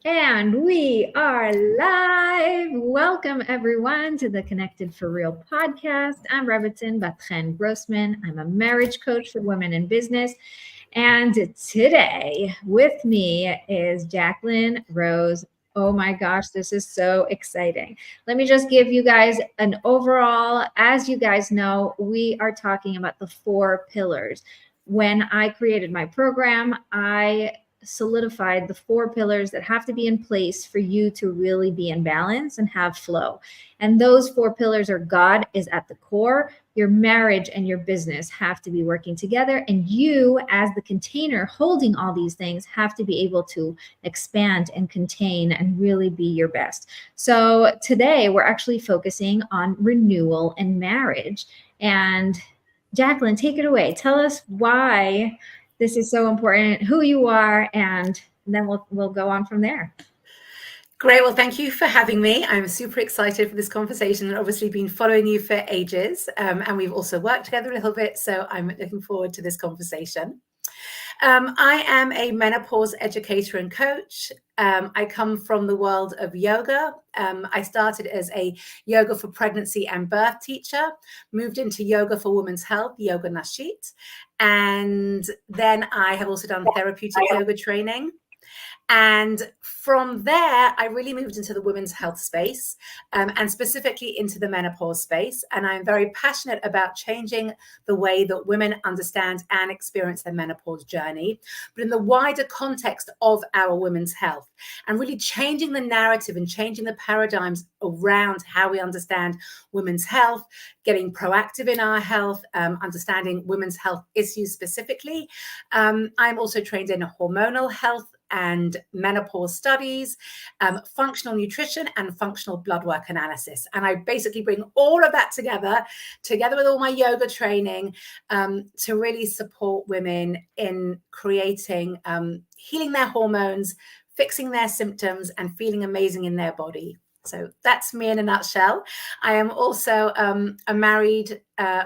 And we are live. Welcome, everyone, to the Connected for Real podcast. I'm Rebbetzin Bat-Chen Grossman. I'm a marriage coach for women in business. And today with me is Jacqueline Rose. Oh my gosh, this is so exciting. Let me just give you guys an overall. As you guys know, we are talking about the 4 pillars. When I created my program, I solidified the 4 pillars that have to be in place for you to really be in balance and have flow. And those 4 pillars are: God is at the core, your marriage and your business have to be working together, and you as the container holding all these things have to be able to expand and contain and really be your best. So today we're actually focusing on renewal and marriage. And Jacqueline, take it away. Tell us why this is so important, who you are, and then we'll go on from there. Great. Well, thank you for having me. I'm super excited for this conversation and obviously been following you for ages. And we've also worked together a little bit. So I'm looking forward to this conversation. I am a menopause educator and coach. I come from the world of yoga. I started as a yoga for pregnancy and birth teacher, moved into yoga for women's health, yoga nashit. And then I have also done therapeutic yoga training. And from there, I really moved into the women's health space and specifically into the menopause space. And I'm very passionate about changing the way that women understand and experience their menopause journey, but in the wider context of our women's health, and really changing the narrative and changing the paradigms around how we understand women's health, getting proactive in our health, understanding women's health issues specifically. I'm also trained in hormonal health and menopause studies, functional nutrition, and functional blood work analysis. And I basically bring all of that together with all my yoga training, to really support women in creating, healing their hormones, fixing their symptoms, and feeling amazing in their body. So that's me in a nutshell. I am also a married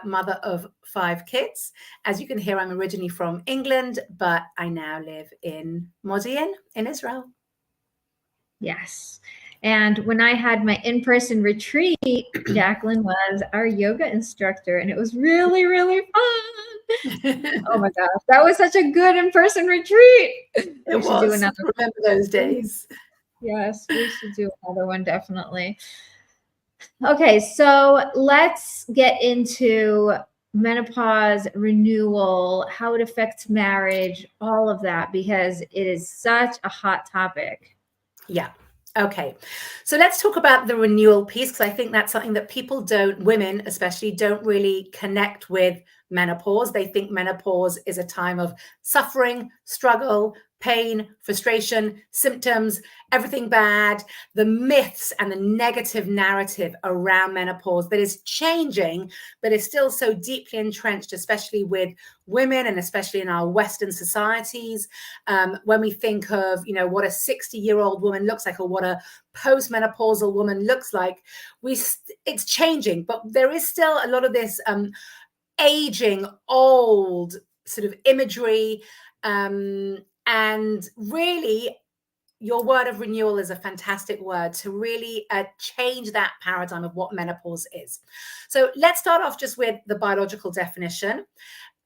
mother of 5 kids. As you can hear, I'm originally from England, but I now live in Modi'in in Israel. Yes. And when I had my in-person retreat, Jacqueline was our yoga instructor, and it was really, really fun. Oh my gosh, that was such a good in-person retreat. We should do another one. Remember those days. Yes, we should do another one, definitely. Okay, so let's get into menopause, renewal, how it affects marriage, all of that, because it is such a hot topic. Yeah. Okay. So let's talk about the renewal piece, because I think that's something that women especially, don't really connect with menopause. They think menopause is a time of suffering, struggle, pain, frustration, symptoms, everything bad, the myths and the negative narrative around menopause that is changing, but is still so deeply entrenched, especially with women and especially in our Western societies. When we think of, what a 60-year-old woman looks like or what a postmenopausal woman looks like, it's changing, but there is still a lot of this aging, old sort of imagery, and really, your word of renewal is a fantastic word to really change that paradigm of what menopause is. So let's start off just with the biological definition.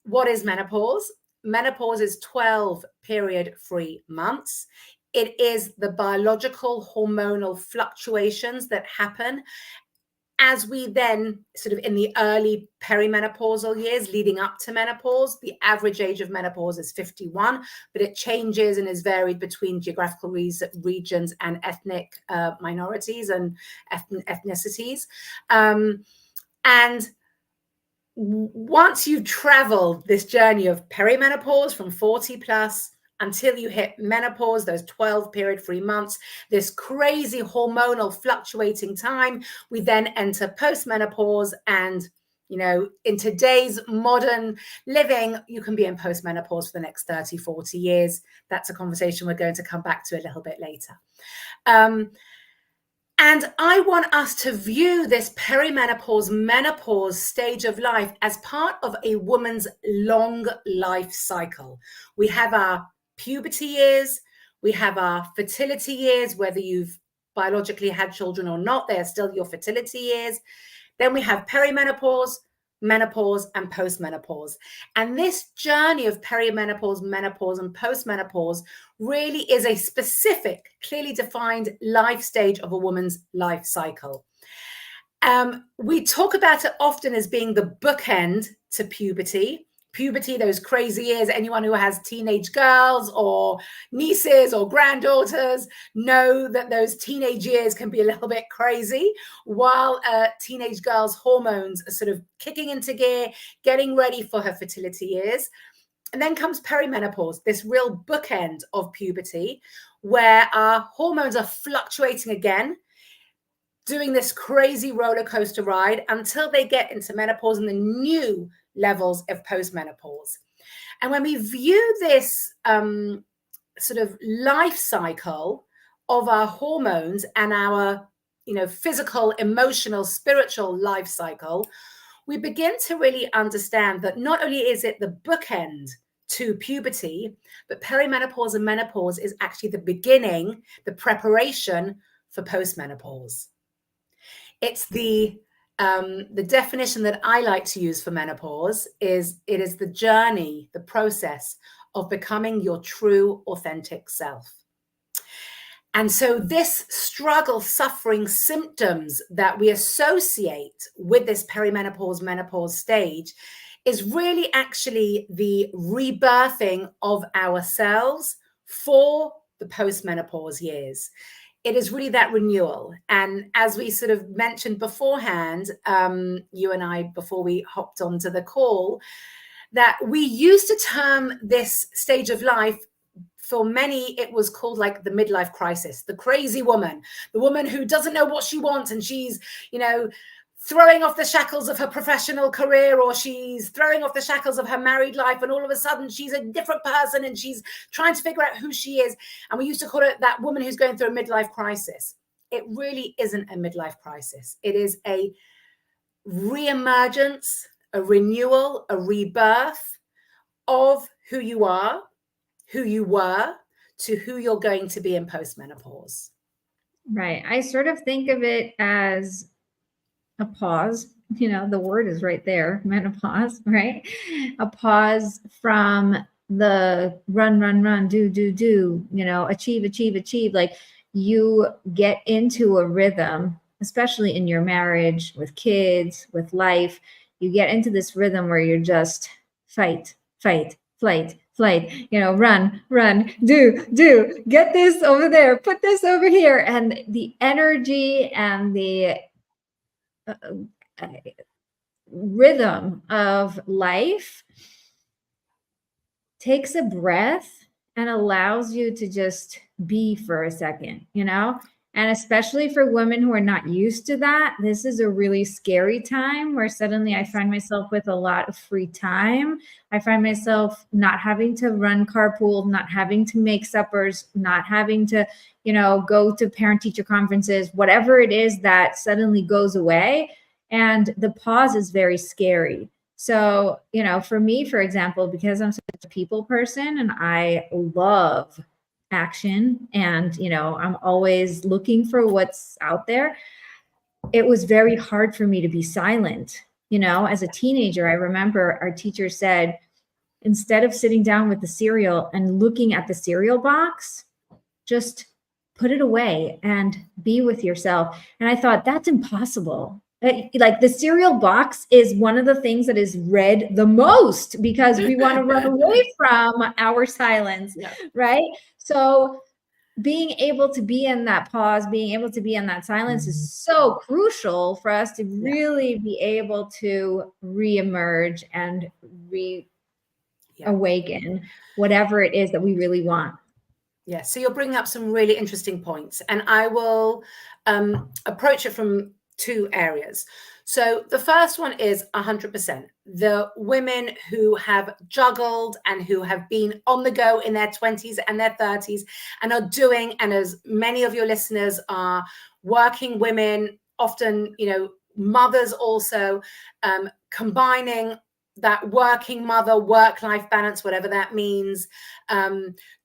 What is menopause? Menopause is 12 period-free months. It is the biological hormonal fluctuations that happen as we then sort of in the early perimenopausal years leading up to menopause. The average age of menopause is 51, but it changes and is varied between geographical regions and ethnic minorities and ethnicities. And once you travel this journey of perimenopause from 40 plus until you hit menopause, those 12 period-free months, this crazy hormonal fluctuating time, we then enter postmenopause. And, in today's modern living, you can be in postmenopause for the next 30, 40 years. That's a conversation we're going to come back to a little bit later. And I want us to view this perimenopause, menopause stage of life as part of a woman's long life cycle. We have our puberty years, We have our fertility years, whether you've biologically had children or not, they are still your fertility years. Then we have perimenopause, menopause, and postmenopause. And this journey of perimenopause, menopause, and postmenopause really is a specific, clearly defined life stage of a woman's life cycle. We talk about it often as being the bookend to puberty. Puberty, those crazy years, anyone who has teenage girls or nieces or granddaughters know that those teenage years can be a little bit crazy, while teenage girls' hormones are sort of kicking into gear, getting ready for her fertility years. And then comes perimenopause, this real bookend of puberty, where our hormones are fluctuating again, doing this crazy roller coaster ride until they get into menopause and the new levels of postmenopause. And when we view this sort of life cycle of our hormones and our, physical, emotional, spiritual life cycle, we begin to really understand that not only is it the bookend to puberty, but perimenopause and menopause is actually the beginning, the preparation for postmenopause. It's the definition that I like to use for menopause is it is the journey, the process of becoming your true, authentic self. And so this struggle, suffering, symptoms that we associate with this perimenopause, menopause stage is really actually the rebirthing of ourselves for the postmenopause years. It is really that renewal. And as we sort of mentioned beforehand, you and I, before we hopped onto the call, that we used to term this stage of life, for many, it was called like the midlife crisis, the crazy woman, the woman who doesn't know what she wants and she's, throwing off the shackles of her professional career, or she's throwing off the shackles of her married life, and all of a sudden she's a different person and she's trying to figure out who she is. And we used to call it that woman who's going through a midlife crisis. It really isn't a midlife crisis. It is a reemergence, a renewal, a rebirth of who you are, who you were, to who you're going to be in postmenopause. Right. I sort of think of it as a pause. The word is right there, menopause, right? A pause from the run, do, achieve. Like you get into a rhythm, especially in your marriage, with kids, with life. You get into this rhythm where you're just fight, flight, run, do, get this over there, put this over here. And the energy and the rhythm of life takes a breath and allows you to just be for a second, and especially for women who are not used to that, this is a really scary time where suddenly I find myself with a lot of free time. I find myself not having to run carpool, not having to make suppers, not having to, go to parent-teacher conferences, whatever it is that suddenly goes away. And the pause is very scary. So, for me, for example, because I'm such a people person and I love action and, I'm always looking for what's out there, it was very hard for me to be silent. As a teenager, I remember our teacher said, instead of sitting down with the cereal and looking at the cereal box, just put it away and be with yourself. And I thought, that's impossible. Like the cereal box is one of the things that is read the most because we want to run away from our silence, right? So being able to be in that pause, being able to be in that silence is so crucial for us to really be able to reemerge and reawaken whatever it is that we really want. Yeah, so you're bringing up some really interesting points, and I will approach it from two areas. So the first one is 100%. The women who have juggled and who have been on the go in their 20s and their 30s and are doing, and as many of your listeners are working women, often, mothers also, combining that working mother, work-life balance, whatever that means,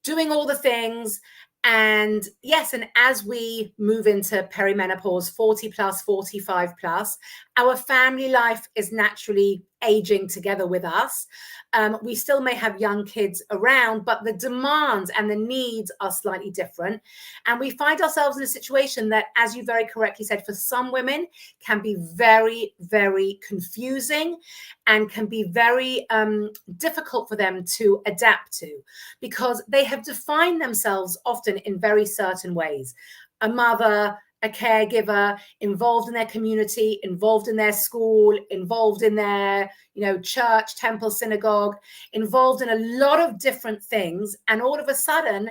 doing all the things. And yes, and as we move into perimenopause, 40 plus, 45 plus, our family life is naturally aging together with us. We still may have young kids around, but the demands and the needs are slightly different. And we find ourselves in a situation that, as you very correctly said, for some women can be very, very confusing and can be very difficult for them to adapt to, because they have defined themselves often in very certain ways. A mother, a caregiver, involved in their community, involved in their school, involved in their, church, temple, synagogue, involved in a lot of different things. And all of a sudden,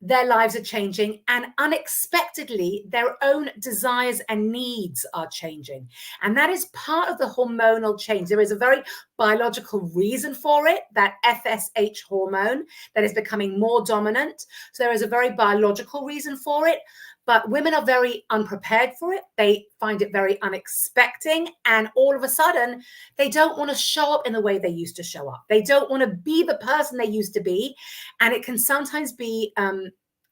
their lives are changing, and unexpectedly, their own desires and needs are changing. And that is part of the hormonal change. There is a very biological reason for it, that FSH hormone that is becoming more dominant. So there is a very biological reason for it. But women are very unprepared for it. They find it very unexpected. And all of a sudden, they don't want to show up in the way they used to show up. They don't want to be the person they used to be. And it can sometimes be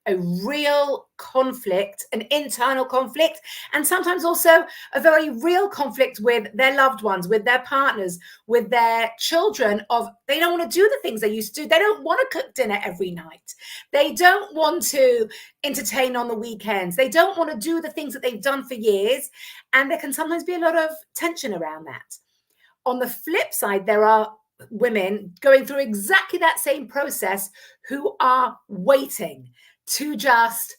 a real conflict, an internal conflict, and sometimes also a very real conflict with their loved ones, with their partners, with their children, of they don't want to do the things they used to do. They don't want to cook dinner every night. They don't want to entertain on the weekends. They don't want to do the things that they've done for years. And there can sometimes be a lot of tension around that. On the flip side, there are women going through exactly that same process who are waiting to just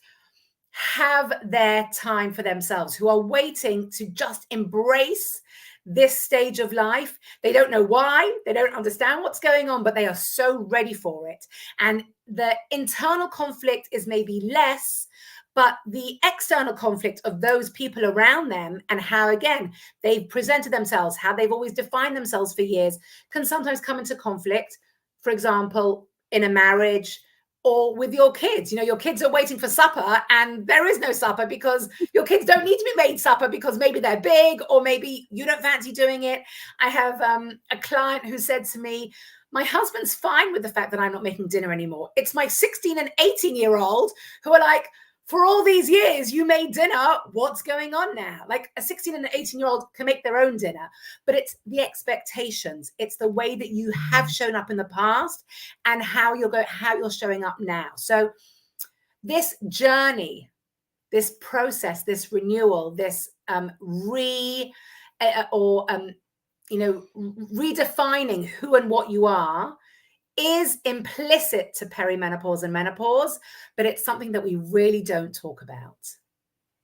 have their time for themselves, who are waiting to just embrace this stage of life. They don't know why, they don't understand what's going on, but they are so ready for it. And the internal conflict is maybe less, but the external conflict of those people around them and how, again, they've presented themselves, how they've always defined themselves for years, can sometimes come into conflict. For example, in a marriage, or with your kids. Your kids are waiting for supper and there is no supper because your kids don't need to be made supper because maybe they're big, or maybe you don't fancy doing it. I have a client who said to me, my husband's fine with the fact that I'm not making dinner anymore. It's my 16 and 18-year-old who are like, for all these years, you made dinner. What's going on now? Like, a 16 and an 18-year-old can make their own dinner, but it's the expectations. It's the way that you have shown up in the past and how you're showing up now. So this journey, this process, this renewal, this redefining who and what you are is implicit to perimenopause and menopause, but it's something that we really don't talk about.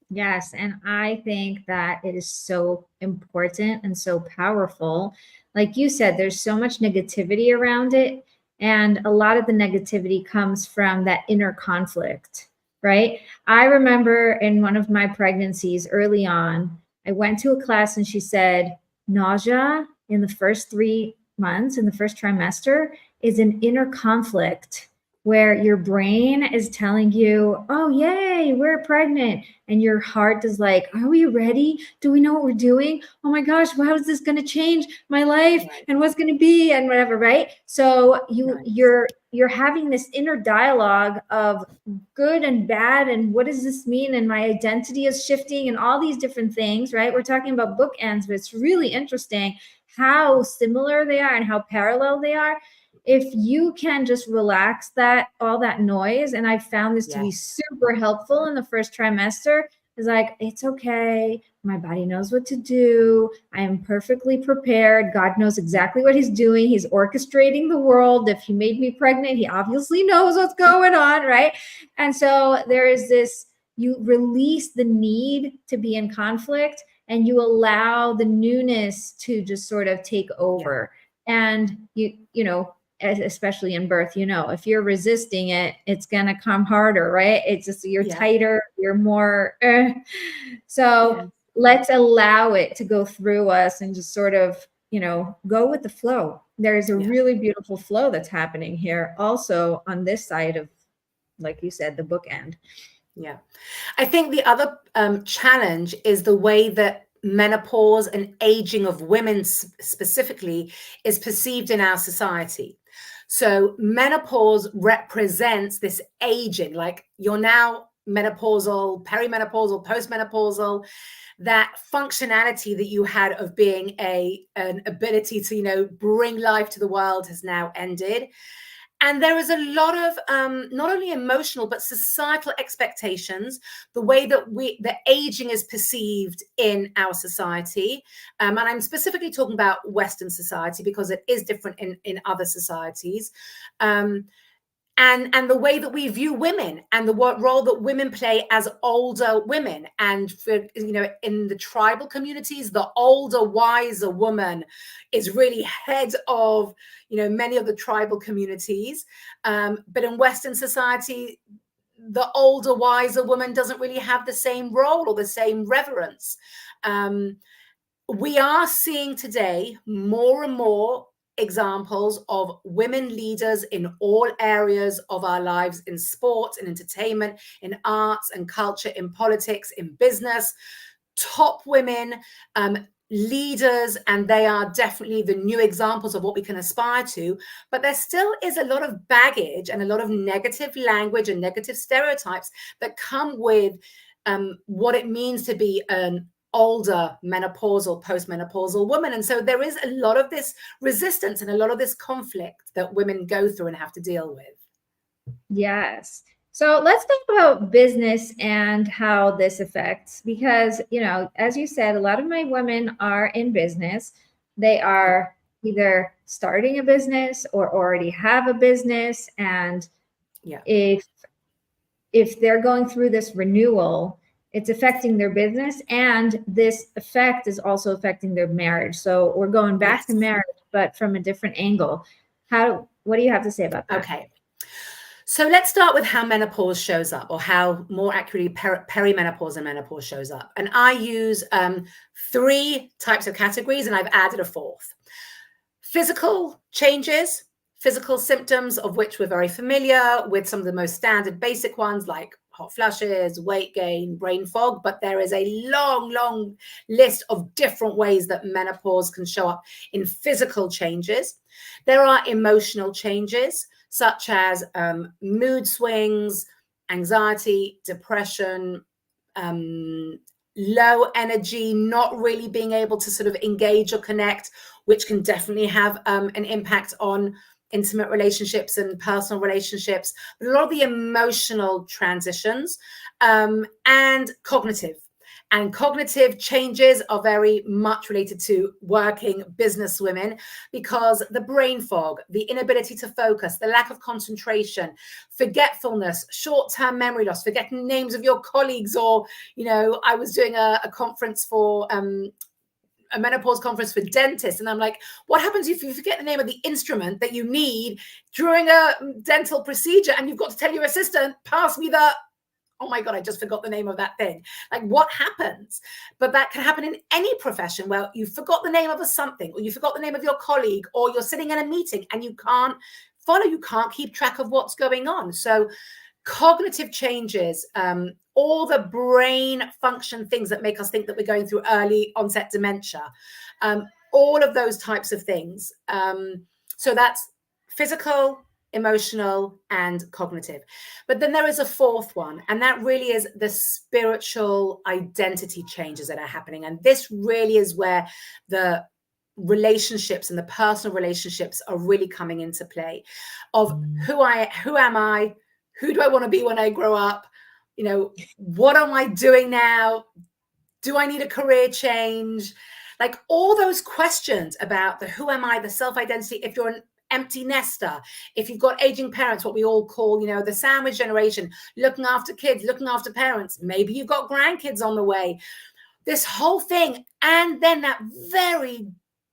Yes. And I think that it is so important and so powerful. Like you said, there's so much negativity around it. And a lot of the negativity comes from that inner conflict, right? I remember in one of my pregnancies early on, I went to a class and she said, nausea in the first 3 months, in the first trimester, is an inner conflict where your brain is telling you, oh, yay, we're pregnant. And your heart is like, are we ready? Do we know what we're doing? Oh my gosh, how is this going to change my life and what's going to be and whatever, right? So you're having this inner dialogue of good and bad and what does this mean? And my identity is shifting and all these different things, right? We're talking about bookends, but it's really interesting how similar they are and how parallel they are. If you can just relax all that noise, and I found this to be super helpful in the first trimester, is like, it's okay. My body knows what to do. I am perfectly prepared. God knows exactly what he's doing. He's orchestrating the world. If he made me pregnant, he obviously knows what's going on, right? And so there is this, you release the need to be in conflict and you allow the newness to just sort of take over. And you know, especially in birth, if you're resisting it, it's going to come harder, right? It's just, you're tighter, you're more, let's allow it to go through us and just sort of, go with the flow. There's a really beautiful flow that's happening here also on this side of, like you said, the bookend. Yeah. I think the other challenge is the way that menopause and aging of women specifically is perceived in our society. So menopause represents this aging, like you're now menopausal, perimenopausal, postmenopausal. That functionality that you had of being an ability to, you know, bring life to the world has now ended. And there is a lot of not only emotional but societal expectations, the way that the aging is perceived in our society. And I'm specifically talking about Western society because it is different in other societies. And the way that we view women and the role that women play as older women. And for, you know, in the tribal communities, the older, wiser woman is really head of, you know, many of the tribal communities. But in Western society, the older, wiser woman doesn't really have the same role or the same reverence. We are seeing today more and more examples of women leaders in all areas of our lives, in sports, in entertainment, in arts and culture, in politics, in business, top women leaders, and they are definitely the new examples of what we can aspire to. But there still is a lot of baggage and a lot of negative language and negative stereotypes that come with what it means to be an older menopausal, postmenopausal woman. And so there is a lot of this resistance and a lot of this conflict that women go through and have to deal with. Yes. So let's talk about business and how this affects, because, you know, as you said, a lot of my women are in business. They are either starting a business or already have a business. And if they're going through this renewal, it's affecting their business, and this effect is also affecting their marriage. So we're going back to marriage, but from a different angle. What do you have to say about that? Okay. So let's start with how menopause shows up, or how, more accurately, perimenopause and menopause shows up. And I use 3 types of categories, and I've added a 4th. Physical changes, physical symptoms, of which we're very familiar with, some of the most standard basic ones like hot flushes, weight gain, brain fog. But there is a long list of different ways that menopause can show up in physical changes. There are emotional changes, such as mood swings, anxiety, depression, low energy, not really being able to sort of engage or connect, which can definitely have an impact on intimate relationships and personal relationships, but a lot of the emotional transitions, and cognitive. And cognitive changes are very much related to working business women, because the brain fog, the inability to focus, the lack of concentration, forgetfulness, short-term memory loss, forgetting names of your colleagues, or, you know, I was doing a conference for a menopause conference for dentists, and I'm like, what happens if you forget the name of the instrument that you need during a dental procedure, and you've got to tell your assistant, pass me the, oh my God, I just forgot the name of that thing. Like, what happens? But that can happen in any profession where you forgot the name of something, or you forgot the name of your colleague, or you're sitting in a meeting and you can't follow, you can't keep track of what's going on. So cognitive changes, all the brain function things that make us think that we're going through early onset dementia, all of those types of things. So that's physical, emotional, and cognitive. But then there is a 4th one, and that really is the spiritual identity changes that are happening. And this really is where the relationships and the personal relationships are really coming into play, of who am I? Who do I want to be when I grow up? You know, what am I doing now? Do I need a career change? Like, all those questions about the who am I, the self-identity. If you're an empty nester, if you've got aging parents, what we all call, you know, the sandwich generation, looking after kids, looking after parents, maybe you've got grandkids on the way, this whole thing. And then that very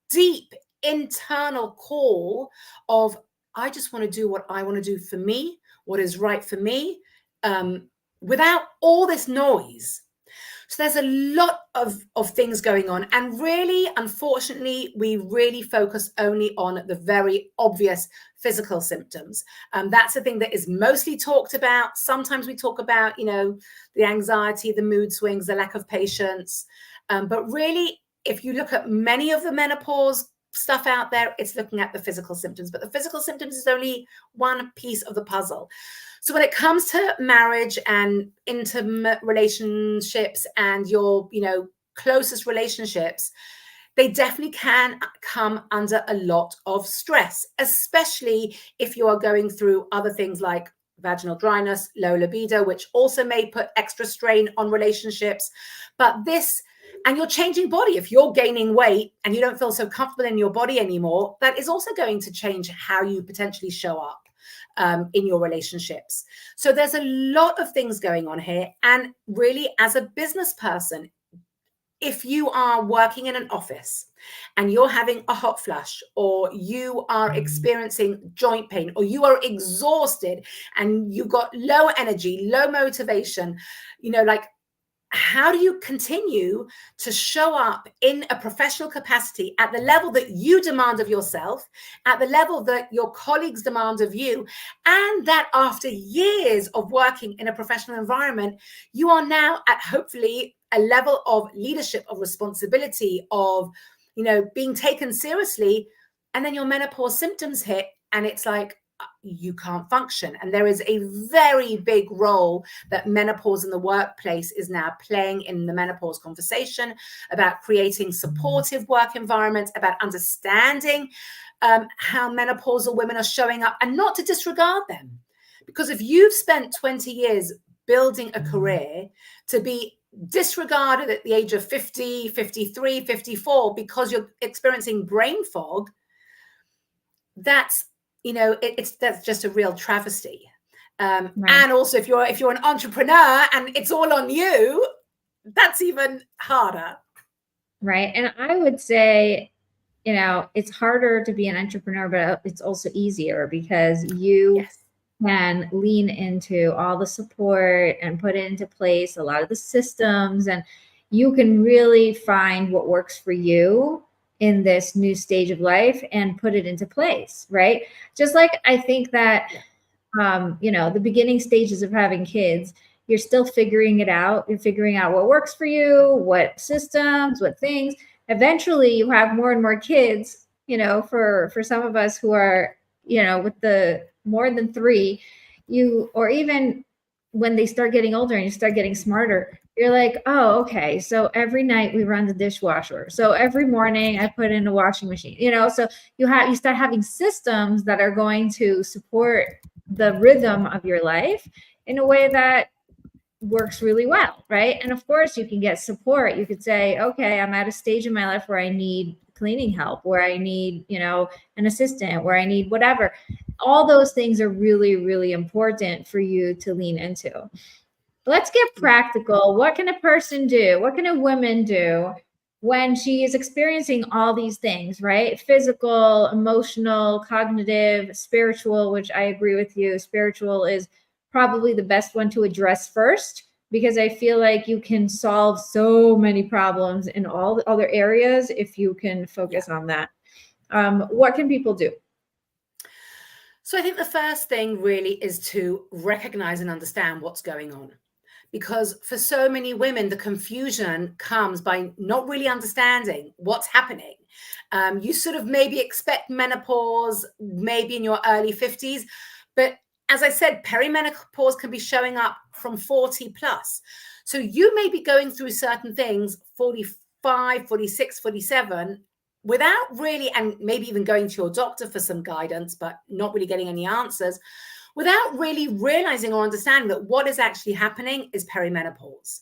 deep internal call of, I just want to do what I want to do for me, what is right for me, without all this noise. So there's a lot of things going on. And really, unfortunately, we really focus only on the very obvious physical symptoms. That's the thing that is mostly talked about. Sometimes we talk about, the anxiety, the mood swings, the lack of patience. But really, if you look at many of the menopause stuff out there, it's looking at the physical symptoms. But the physical symptoms is only one piece of the puzzle. So when it comes to marriage and intimate relationships and your, closest relationships, they definitely can come under a lot of stress, especially if you are going through other things like vaginal dryness, low libido, which also may put extra strain on relationships. And you're changing body. If you're gaining weight and you don't feel so comfortable in your body anymore, that is also going to change how you potentially show up in your relationships. So there's a lot of things going on here. And really, as a business person, if you are working in an office and you're having a hot flush, or you are experiencing joint pain, or you are exhausted and you've got low energy, low motivation, how do you continue to show up in a professional capacity at the level that you demand of yourself, at the level that your colleagues demand of you, and that after years of working in a professional environment, you are now at hopefully a level of leadership, of responsibility, of, being taken seriously, and then your menopause symptoms hit and it's like, you can't function. And there is a very big role that menopause in the workplace is now playing in the menopause conversation, about creating supportive work environments, about understanding how menopausal women are showing up, and not to disregard them. Because if you've spent 20 years building a career to be disregarded at the age of 50, 53, 54 because you're experiencing brain fog, that's that's just a real travesty. Right. And also, if you're an entrepreneur and it's all on you, that's even harder. Right. And I would say, it's harder to be an entrepreneur, but it's also easier because you can lean into all the support and put it into place, a lot of the systems, and you can really find what works for you in this new stage of life and put it into place, right? Just like I think that, the beginning stages of having kids, you're still figuring it out. You're figuring out what works for you, what systems, what things. Eventually you have more and more kids, for some of us who are, with the more than 3, or even when they start getting older and you start getting smarter, you're like, oh, okay. So every night we run the dishwasher. So every morning I put in a washing machine, so you start having systems that are going to support the rhythm of your life in a way that works really well. Right. And of course you can get support. You could say, okay, I'm at a stage in my life where I need cleaning help, where I need, an assistant, where I need whatever. All those things are really, really important for you to lean into. Let's get practical. What can a person do? What can a woman do when she is experiencing all these things, right? Physical, emotional, cognitive, spiritual, which I agree with you. Spiritual is probably the best one to address first, because I feel like you can solve so many problems in all the other areas if you can focus on that. What can people do? So I think the first thing really is to recognize and understand what's going on. Because for so many women, the confusion comes by not really understanding what's happening. You sort of maybe expect menopause, maybe in your early 50s. But as I said, perimenopause can be showing up from 40 plus. So you may be going through certain things, 45, 46, 47, without really, and maybe even going to your doctor for some guidance, but not really getting any answers, without really realizing or understanding that what is actually happening is perimenopause.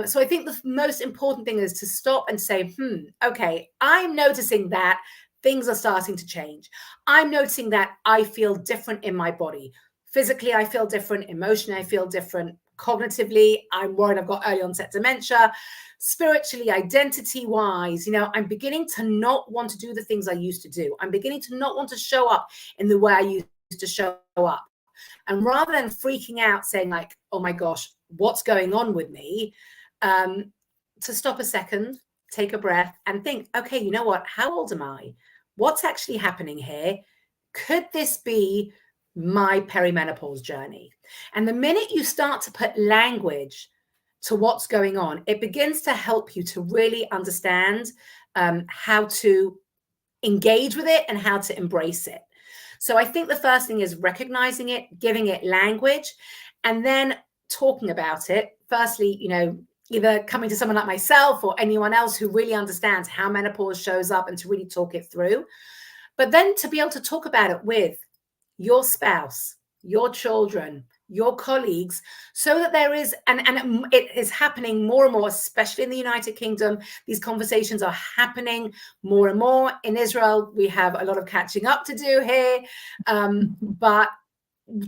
So I think the most important thing is to stop and say, okay, I'm noticing that things are starting to change. I'm noticing that I feel different in my body. Physically, I feel different. Emotionally, I feel different. Cognitively, I'm worried I've got early onset dementia. Spiritually, identity-wise, I'm beginning to not want to do the things I used to do. I'm beginning to not want to show up in the way I used to show up. And rather than freaking out saying like, oh my gosh, what's going on with me? to stop a second, take a breath and think, okay, you know what? How old am I? What's actually happening here? Could this be my perimenopause journey? And the minute you start to put language to what's going on, it begins to help you to really understand how to engage with it and how to embrace it. So I think the first thing is recognizing it, giving it language, and then talking about it. Firstly, either coming to someone like myself or anyone else who really understands how menopause shows up and to really talk it through. But then to be able to talk about it with your spouse, your children, your colleagues, so that there is, and it is happening more and more, especially in the United Kingdom. These conversations are happening more and more. In Israel, we have a lot of catching up to do here. But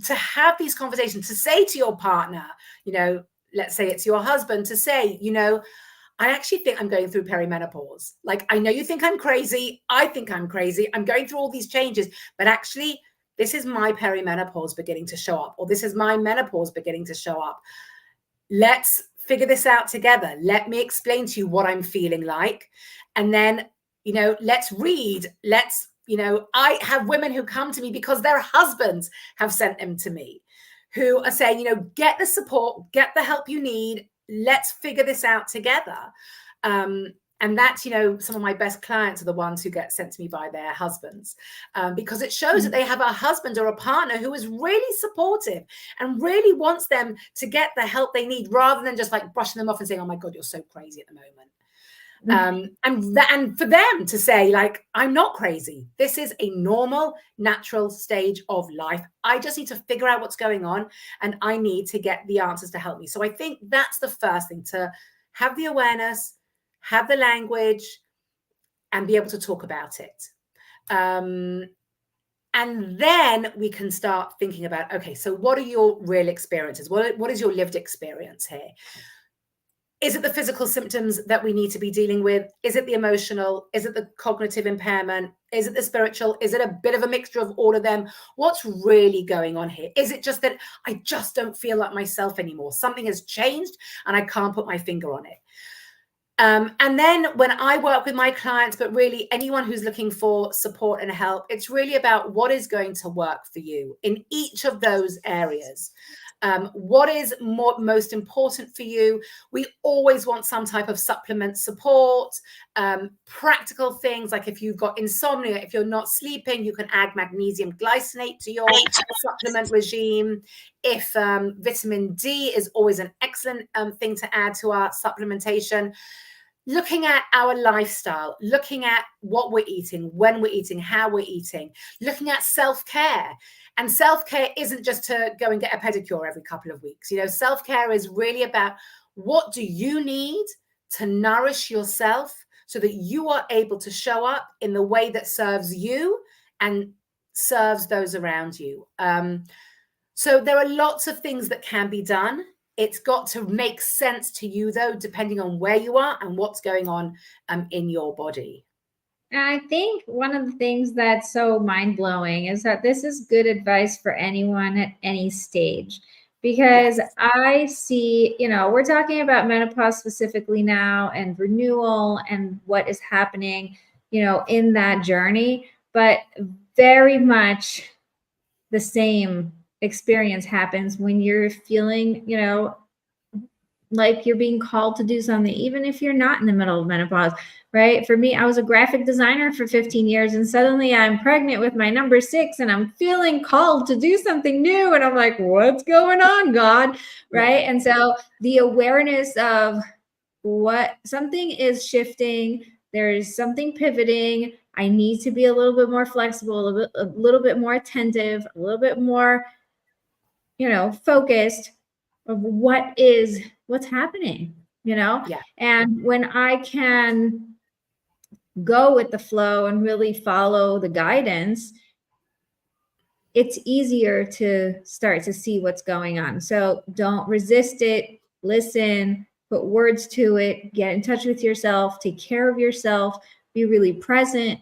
to have these conversations, to say to your partner, let's say it's your husband, to say, I actually think I'm going through perimenopause. Like, I know you think I'm crazy. I think I'm crazy. I'm going through all these changes, but actually, this is my perimenopause beginning to show up, or this is my menopause beginning to show up. Let's figure this out together. Let me explain to you what I'm feeling like. And then, let's read. I have women who come to me because their husbands have sent them to me, who are saying, get the support, get the help you need. Let's figure this out together. And that's, some of my best clients are the ones who get sent to me by their husbands, because it shows that they have a husband or a partner who is really supportive and really wants them to get the help they need, rather than just like brushing them off and saying, oh my God, you're so crazy at the moment. And for them to say, like, I'm not crazy. This is a normal, natural stage of life. I just need to figure out what's going on, and I need to get the answers to help me. So I think that's the first thing, to have the awareness, have the language, and be able to talk about it. And then we can start thinking about, okay, so what are your real experiences? What is your lived experience here? Is it the physical symptoms that we need to be dealing with? Is it the emotional? Is it the cognitive impairment? Is it the spiritual? Is it a bit of a mixture of all of them? What's really going on here? Is it just that I just don't feel like myself anymore? Something has changed and I can't put my finger on it. And then when I work with my clients, but really anyone who's looking for support and help, it's really about what is going to work for you in each of those areas. What is most important for you? We always want some type of supplement support, practical things like if you've got insomnia, if you're not sleeping, you can add magnesium glycinate to your supplement regime. If vitamin D is always an excellent thing to add to our supplementation. Looking at our lifestyle, looking at what we're eating, when we're eating, how we're eating, looking at self-care. And self-care isn't just to go and get a pedicure every couple of weeks. Self-care is really about, what do you need to nourish yourself so that you are able to show up in the way that serves you and serves those around you. So there are lots of things that can be done. It's got to make sense to you, though, depending on where you are and what's going on in your body. I think one of the things that's so mind-blowing is that this is good advice for anyone at any stage, because yes. I see, we're talking about menopause specifically now and renewal and what is happening, in that journey, but very much the same experience happens when you're feeling, like you're being called to do something, even if you're not in the middle of menopause, right? For me, I was a graphic designer for 15 years and suddenly I'm pregnant with my number 6 and I'm feeling called to do something new. And I'm like, what's going on, God? Right. And so the awareness of what something is shifting, there's something pivoting. I need to be a little bit more flexible, a little bit more attentive, a little bit more, focused of what's happening, and when I can go with the flow and really follow the guidance, it's easier to start to see what's going on. So don't resist it, listen, put words to it, get in touch with yourself, take care of yourself, be really present,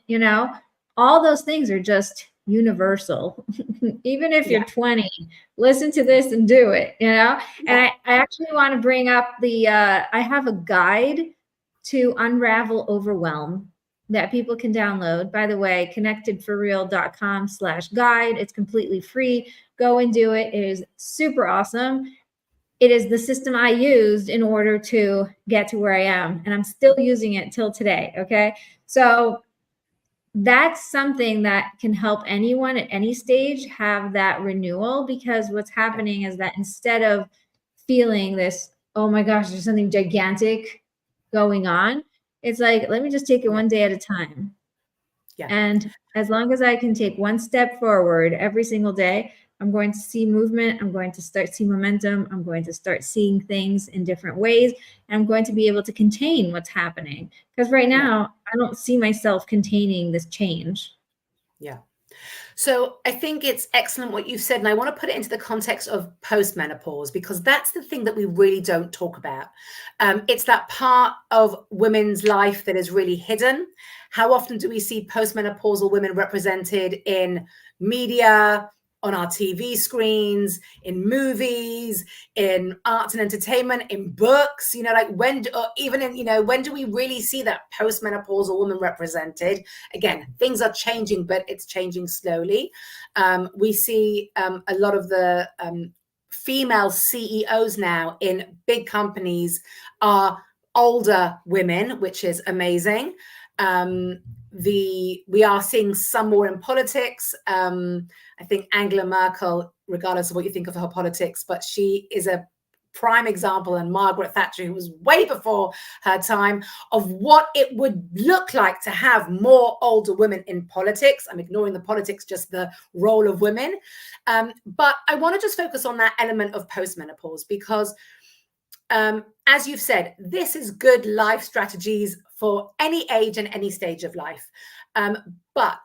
all those things are just universal. Even if you're 20, listen to this and do it, you know? And I actually want to bring up I have a guide to unravel overwhelm that people can download. By the way, connectedforreal.com/guide. It's completely free. Go and do it. It is super awesome. It is the system I used in order to get to where I am. And I'm still using it till today. Okay. So that's something that can help anyone at any stage have that renewal, because what's happening is that instead of feeling this, oh my gosh, there's something gigantic going on, it's like, let me just take it one day at a time. And as long as I can take one step forward every single day, I'm going to see movement. I'm going to start seeing momentum. I'm going to start seeing things in different ways. And I'm going to be able to contain what's happening. Because right now, I don't see myself containing this change. Yeah. So I think it's excellent what you've said. And I want to put it into the context of postmenopause, because that's the thing that we really don't talk about. It's that part of women's life that is really hidden. How often do we see postmenopausal women represented in media, on our TV screens, in movies, in arts and entertainment, in books, you know, like when do we really see that postmenopausal woman represented? Again, things are changing, but it's changing slowly. We see a lot of the female CEOs now in big companies are older women, which is amazing. We are seeing some more in politics. I think Angela Merkel, regardless of what you think of her politics, but she is a prime example, and Margaret Thatcher, who was way before her time, of what it would look like to have more older women in politics. I'm ignoring the politics, just the role of women. But I want to just focus on that element of postmenopause, because as you've said, this is good life strategies for any age and any stage of life. But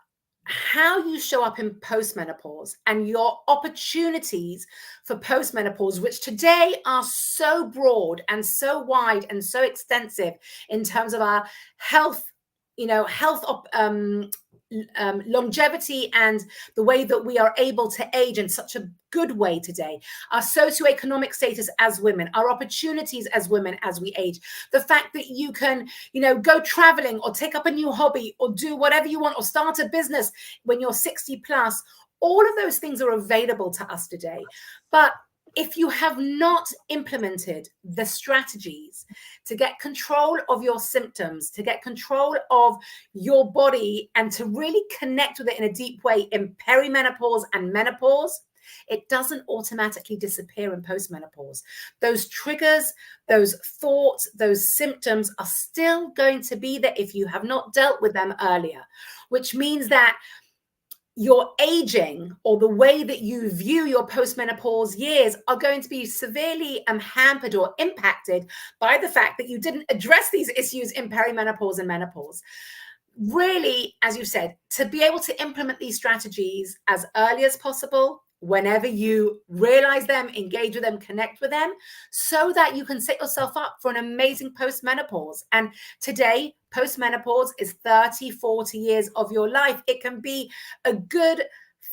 how you show up in postmenopause and your opportunities for postmenopause, which today are so broad and so wide and so extensive in terms of our health, longevity and the way that we are able to age in such a good way today, our socioeconomic status as women, our opportunities as women as we age, the fact that you can, go traveling or take up a new hobby or do whatever you want or start a business when you're 60 plus, all of those things are available to us today. But if you have not implemented the strategies to get control of your symptoms, to get control of your body, and to really connect with it in a deep way in perimenopause and menopause, it doesn't automatically disappear in postmenopause. Those triggers, those thoughts, those symptoms are still going to be there if you have not dealt with them earlier, which means that your aging or the way that you view your postmenopause years are going to be severely hampered or impacted by the fact that you didn't address these issues in perimenopause and menopause. Really, as you said, to be able to implement these strategies as early as possible, whenever you realize them, engage with them, connect with them, so that you can set yourself up for an amazing postmenopause. And today, postmenopause is 30, 40 years of your life. It can be a good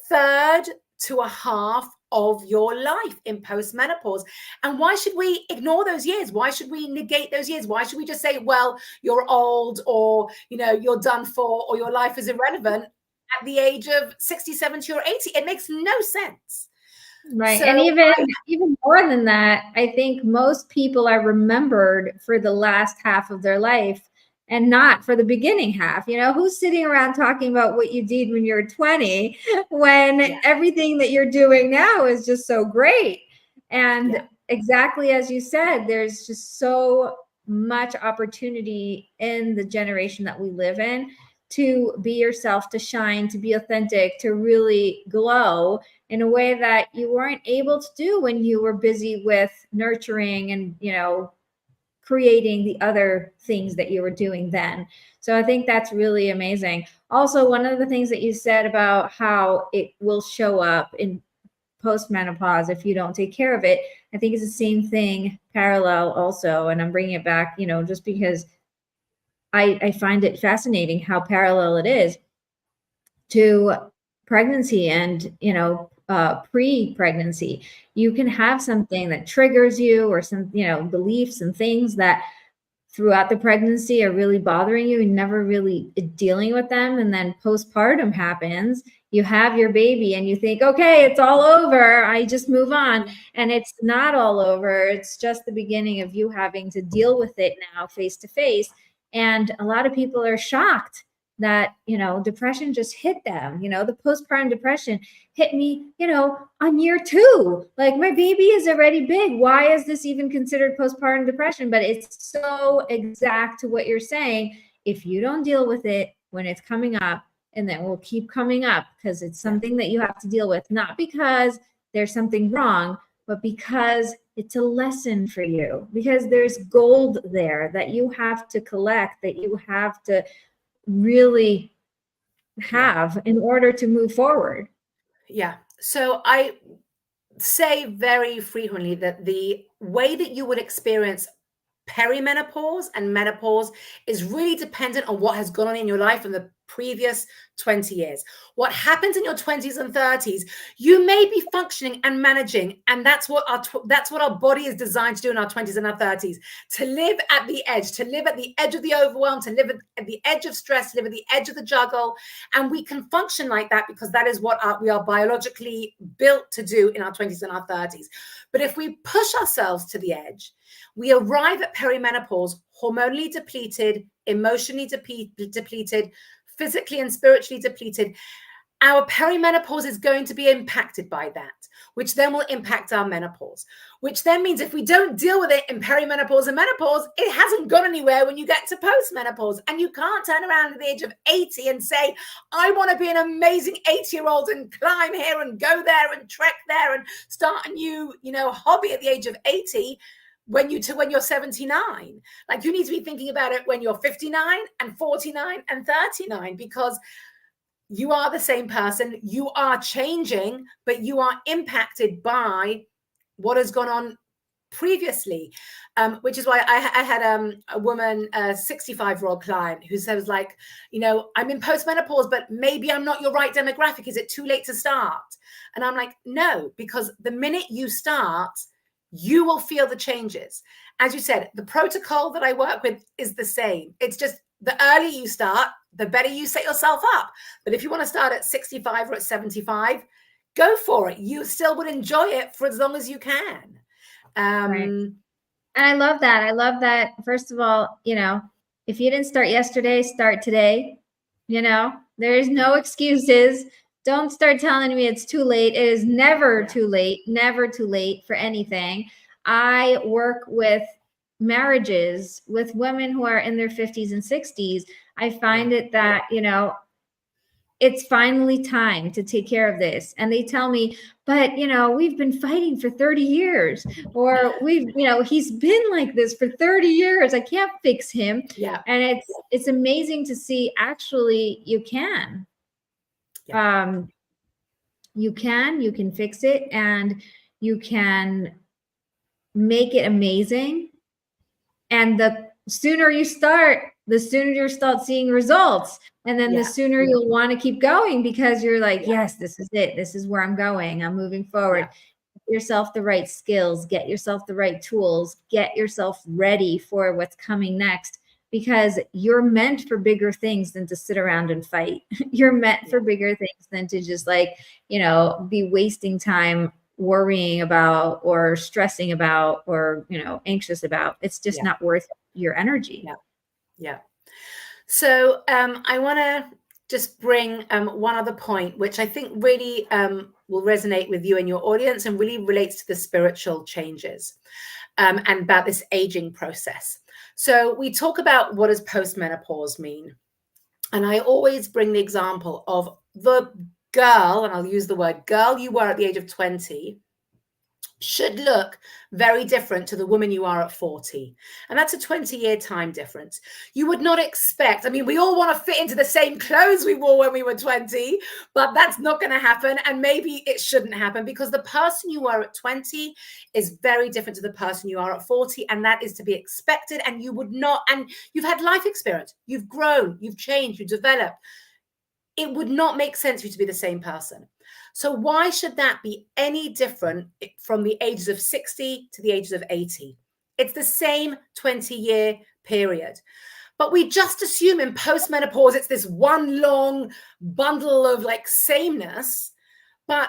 third to a half of your life in postmenopause. And why should we ignore those years? Why should we negate those years? Why should we just say, well, you're old, or, you're done for, or your life is irrelevant at the age of 60, 70, or 80? It makes no sense. Right. So, and even more than that, I think most people are remembered for the last half of their life and not for the beginning half. Who's sitting around talking about what you did when you're 20 when everything that you're doing now is just so great? And exactly as you said, there's just so much opportunity in the generation that we live in to be yourself, to shine, to be authentic, to really glow in a way that you weren't able to do when you were busy with nurturing and, creating the other things that you were doing then. So I think that's really amazing. Also, one of the things that you said about how it will show up in postmenopause if you don't take care of it, I think it's the same thing parallel also. And I'm bringing it back, just because I find it fascinating how parallel it is to pregnancy and, pre-pregnancy. You can have something that triggers you, or some, beliefs and things that throughout the pregnancy are really bothering you and never really dealing with them. And then postpartum happens, you have your baby and you think, okay, it's all over, I just move on. And it's not all over. It's just the beginning of you having to deal with it now face to face. And a lot of people are shocked that, depression just hit them. The postpartum depression hit me, on year 2. Like, my baby is already big. Why is this even considered postpartum depression? But it's so exact to what you're saying. If you don't deal with it when it's coming up, and then will keep coming up because it's something that you have to deal with, not because there's something wrong, but because it's a lesson for you, because there's gold there that you have to collect, that you have to really have in order to move forward. Yeah. So I say very frequently that the way that you would experience perimenopause and menopause is really dependent on what has gone on in your life in the previous 20 years. What happens in your 20s and 30s, you may be functioning and managing, and that's what our body is designed to do in our 20s and our 30s, to live at the edge, to live at the edge of the overwhelm, to live at the edge of stress, live at the edge of the juggle. And we can function like that because that is what we are biologically built to do in our 20s and our 30s. But if we push ourselves to the edge, we arrive at perimenopause hormonally depleted, emotionally depleted, physically and spiritually depleted. Our perimenopause is going to be impacted by that, which then will impact our menopause, which then means if we don't deal with it in perimenopause and menopause, it hasn't gone anywhere when you get to postmenopause. And you can't turn around at the age of 80 and say, I want to be an amazing 80-year-old and climb here and go there and trek there and start a new, hobby at the age of 80. When you're 79, like, you need to be thinking about it when you're 59 and 49 and 39, because you are the same person. You are changing, but you are impacted by what has gone on previously, which is why I had a woman, a 65-year-old client who says, like, I'm in postmenopause, but maybe I'm not your right demographic. Is it too late to start? And I'm like, no, because the minute you start, you will feel the changes. As you said, the protocol that I work with is the same. It's just the earlier you start, the better you set yourself up. But if you want to start at 65 or at 75, go for it. You still would enjoy it for as long as you can. Right. And I love that. I love that. First of all, if you didn't start yesterday, start today. There's no excuses. Don't start telling me it's too late. It is never too late, never too late for anything. I work with marriages with women who are in their 50s and 60s. I find it that, it's finally time to take care of this. And they tell me, but, we've been fighting for 30 years, or he's been like this for 30 years. I can't fix him. Yeah. And it's amazing to see, actually, you can. Yeah. You can fix it, and you can make it amazing. And the sooner you start, the sooner you'll start seeing results. And then the sooner you'll want to keep going, because you're like, yes, this is it. This is where I'm going. I'm moving forward. Get yourself the right skills, get yourself the right tools, get yourself ready for what's coming next, because you're meant for bigger things than to sit around and fight. You're meant for bigger things than to just be wasting time worrying about or stressing about or, anxious about. It's just not worth your energy. Yeah. So I want to just bring one other point, which I think really will resonate with you and your audience, and really relates to the spiritual changes and about this aging process. So we talk about, what does postmenopause mean? And I always bring the example of the girl, and I'll use the word girl, you were at the age of 20 should look very different to the woman you are at 40. And that's a 20-year time difference. You would not expect, we all want to fit into the same clothes we wore when we were 20, but that's not going to happen. And maybe it shouldn't happen, because the person you are at 20 is very different to the person you are at 40. And that is to be expected. And you would not, and you've had life experience, you've grown, you've changed, you've developed. it would not make sense for you to be the same person. So why should that be any different from the ages of 60 to the ages of 80? It's the same 20-year period. But we just assume in postmenopause, it's this one long bundle of like sameness. But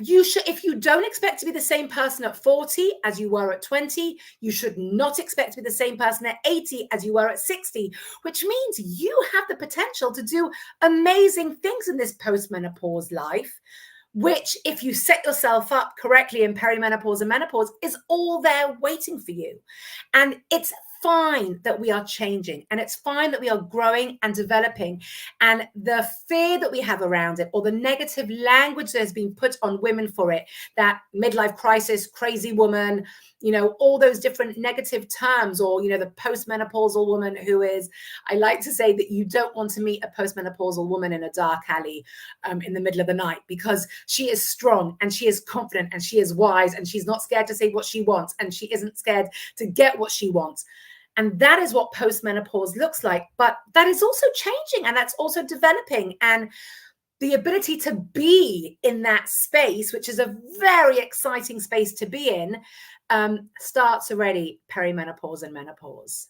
you should, if you don't expect to be the same person at 40 as you were at 20, you should not expect to be the same person at 80 as you were at 60, which means you have the potential to do amazing things in this postmenopause life, which if you set yourself up correctly in perimenopause and menopause is all there waiting for you. And it's fine that we are changing, and it's fine that we are growing and developing, and the fear that we have around it, or the negative language that has been put on women for it, that midlife crisis, crazy woman, you know, all those different negative terms, or, you know, the postmenopausal woman who is, I like to say that you don't want to meet a postmenopausal woman in a dark alley in the middle of the night, because she is strong and she is confident and she is wise and she's not scared to say what she wants and she isn't scared to get what she wants. And that is what postmenopause looks like. But that is also changing, and that's also developing. And the ability to be in that space, which is a very exciting space to be in, starts already perimenopause and menopause.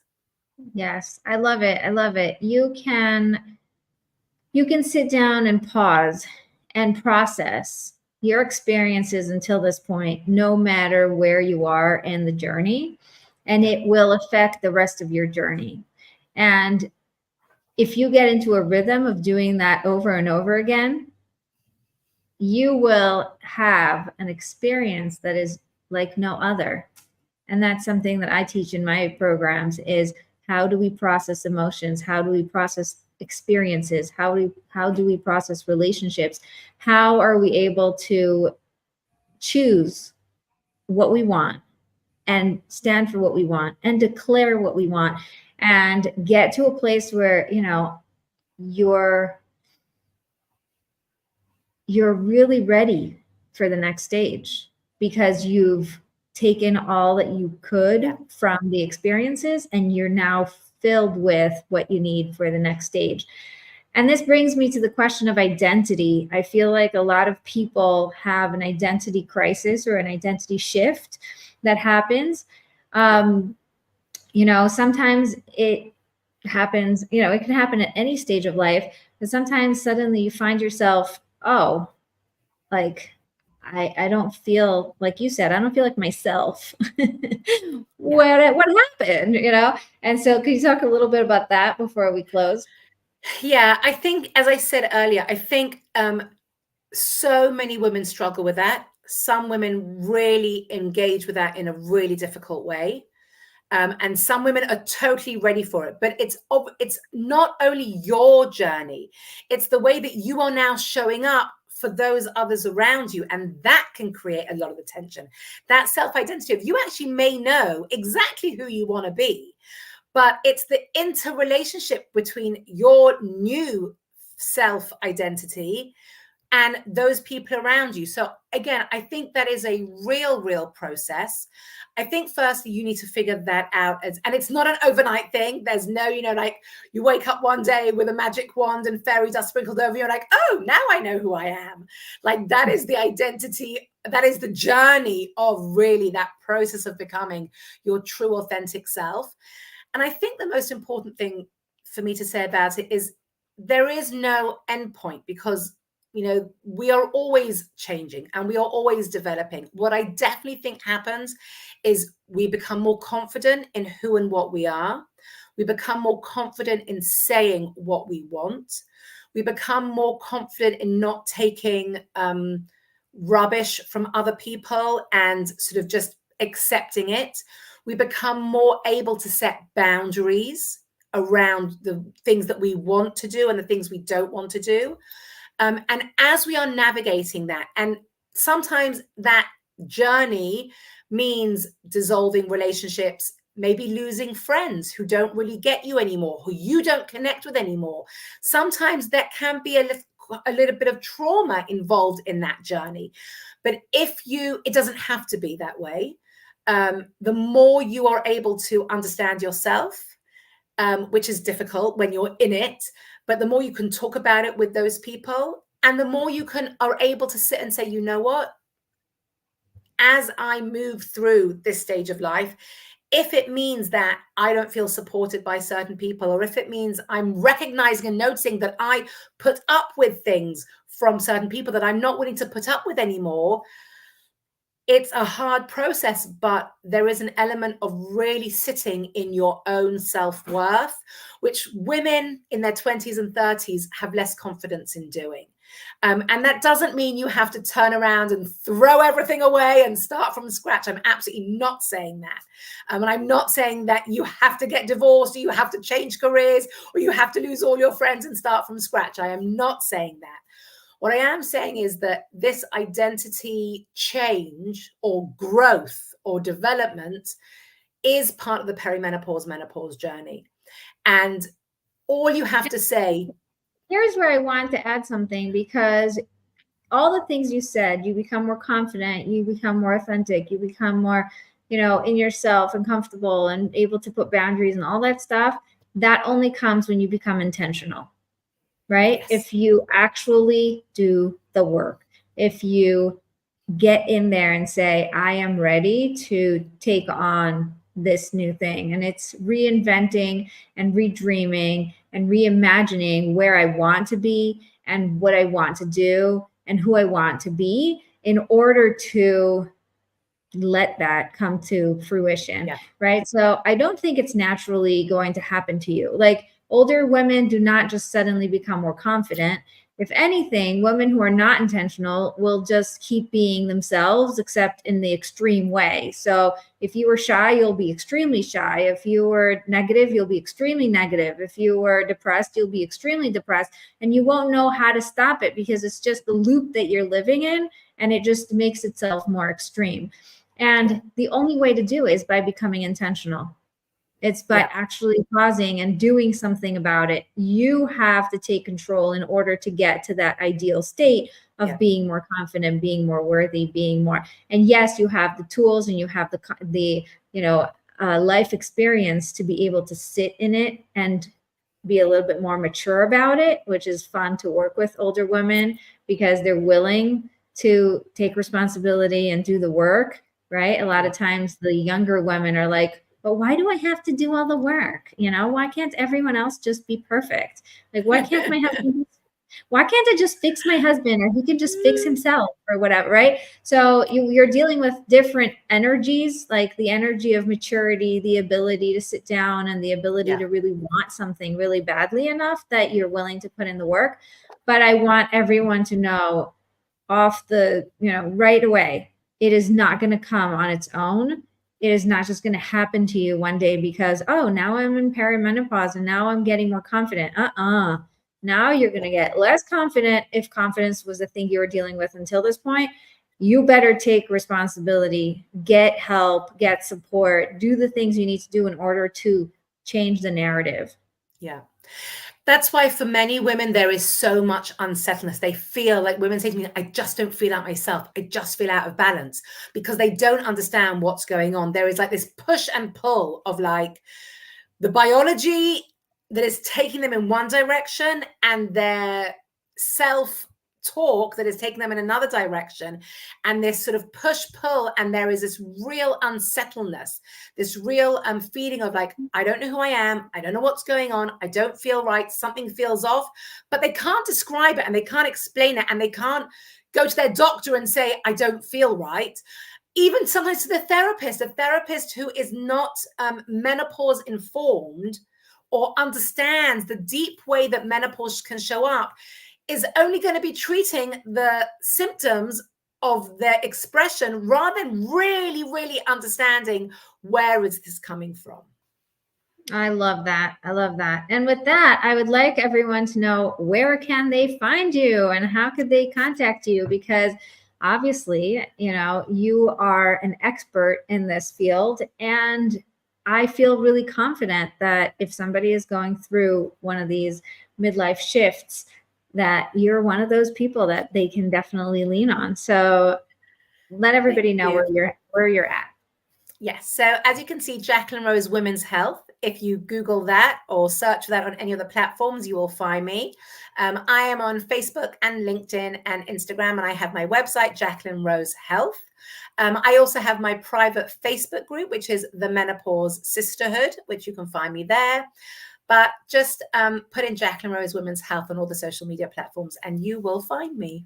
Yes, I love it. I love it. You can sit down and pause and process your experiences until this point, no matter where you are in the journey, and it will affect the rest of your journey. And if you get into a rhythm of doing that over and over again, you will have an experience that is like no other. And that's something that I teach in my programs is, how do we process emotions? How do we process experiences? How do we process relationships? How are we able to choose what we want and stand for what we want and declare what we want and get to a place where, you know, you're really ready for the next stage, because you've taken all that you could from the experiences and you're now filled with what you need for the next stage. And this brings me to the question of identity. I feel like a lot of people have an identity crisis or an identity shift that happens. You know, sometimes it happens, you know, it can happen at any stage of life, but sometimes suddenly you find yourself, oh, like, I don't feel, like you said, I don't feel like myself. What happened, you know? And so can you talk a little bit about that before we close? Yeah, I think, as I said earlier, I think so many women struggle with that. Some women really engage with that in a really difficult way. And some women are totally ready for it. But it's not only your journey, it's the way that you are now showing up for those others around you. And that can create a lot of the tension. That self-identity of, you actually may know exactly who you want to be, but it's the interrelationship between your new self-identity and those people around you. So again, I think that is a real process. I think firstly, you need to figure that out. And it's not an overnight thing. There's no, you know, like you wake up one day with a magic wand and fairy dust sprinkled over you. You're like, oh, now I know who I am. Like, that is the identity. That is the journey of really that process of becoming your true, authentic self. And I think the most important thing for me to say about it is there is no endpoint, because, you know, we are always changing and we are always developing. What I definitely think happens is we become more confident in who and what we are. We become more confident in saying what we want. We become more confident in not taking rubbish from other people and sort of just accepting it. We become more able to set boundaries around the things that we want to do and the things we don't want to do. And as we are navigating that, and sometimes that journey means dissolving relationships, maybe losing friends who don't really get you anymore, who you don't connect with anymore. Sometimes there can be a little bit of trauma involved in that journey. But it doesn't have to be that way. The more you are able to understand yourself, which is difficult when you're in it, But the more you can talk about it with those people, and the more you are able to sit and say, you know what, as I move through this stage of life, if it means that I don't feel supported by certain people, or if it means I'm recognizing and noticing that I put up with things from certain people that I'm not willing to put up with anymore, it's a hard process, but there is an element of really sitting in your own self-worth, which women in their 20s and 30s have less confidence in doing. And that doesn't mean you have to turn around and throw everything away and start from scratch. I'm absolutely not saying that. And I'm not saying that you have to get divorced, or you have to change careers, or you have to lose all your friends and start from scratch. I am not saying that. What I am saying is that this identity change or growth or development is part of the perimenopause, menopause journey. And all you have to say. Here's where I want to add something, because all the things you said, you become more confident, you become more authentic, you become more, in yourself and comfortable and able to put boundaries and all that stuff. That only comes when you become intentional. Right? Yes. If you actually do the work, if you get in there and say, I am ready to take on this new thing. And it's reinventing and redreaming and reimagining where I want to be and what I want to do and who I want to be in order to let that come to fruition. Yeah. Right? So I don't think it's naturally going to happen to you. Like, older women do not just suddenly become more confident. If anything, women who are not intentional will just keep being themselves, except in the extreme way. So if you were shy, you'll be extremely shy. If you were negative, you'll be extremely negative. If you were depressed, you'll be extremely depressed. And you won't know how to stop it, because it's just the loop that you're living in, and it just makes itself more extreme. And the only way to do it is by becoming intentional. It's by actually pausing and doing something about it. You have to take control in order to get to that ideal state of being more confident, being more worthy, being more. And yes, you have the tools and you have the life experience to be able to sit in it and be a little bit more mature about it, which is fun to work with older women, because they're willing to take responsibility and do the work. Right? A lot of times the younger women are like, but why do I have to do all the work? Why can't everyone else just be perfect? Like, why can't my husband, why can't I just fix my husband, or he can just fix himself or whatever, right? So you're dealing with different energies, like the energy of maturity, the ability to sit down, and the ability to really want something really badly enough that you're willing to put in the work. But I want everyone to know off the, right away, it is not going to come on its own. It is not just going to happen to you one day because, oh, now I'm in perimenopause and now I'm getting more confident. Now you're going to get less confident. If confidence was the thing you were dealing with until this point, you better take responsibility, get help, get support, do the things you need to do in order to change the narrative. Yeah. That's why for many women, there is so much unsettledness. They feel like, women say to me, I just don't feel like myself. I just feel out of balance, because they don't understand what's going on. There is like this push and pull of like the biology that is taking them in one direction, and their self-talk that is taking them in another direction, and this sort of push-pull, and there is this real unsettledness, this real feeling of like, I don't know who I am, I don't know what's going on, I don't feel right, something feels off, but they can't describe it and they can't explain it, and they can't go to their doctor and say, I don't feel right. Even sometimes to the therapist, a therapist who is not menopause informed or understands the deep way that menopause can show up, is only going to be treating the symptoms of their expression rather than really, really understanding where is this coming from. I love that. I love that. And with that, I would like everyone to know, where can they find you and how could they contact you? Because obviously, you are an expert in this field, and I feel really confident that if somebody is going through one of these midlife shifts, that you're one of those people that they can definitely lean on. So let everybody know where you're at. Yes. So as you can see, Jacqueline Rose Women's Health. If you Google that or search for that on any of the platforms, you will find me. I am on Facebook and LinkedIn and Instagram, and I have my website, Jacqueline Rose Health. I also have my private Facebook group, which is the Menopause Sisterhood, which you can find me there. But just put in Jacqueline Rose Women's Health on all the social media platforms, and you will find me.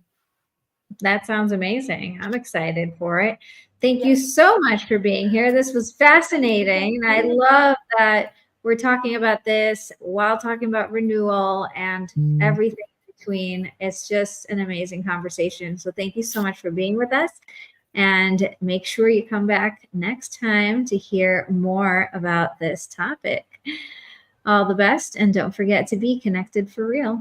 That sounds amazing. I'm excited for it. Thank you so much for being here. This was fascinating. I love that we're talking about this while talking about renewal and everything in between. It's just an amazing conversation. So thank you so much for being with us. And make sure you come back next time to hear more about this topic. All the best. And don't forget to be connected for real.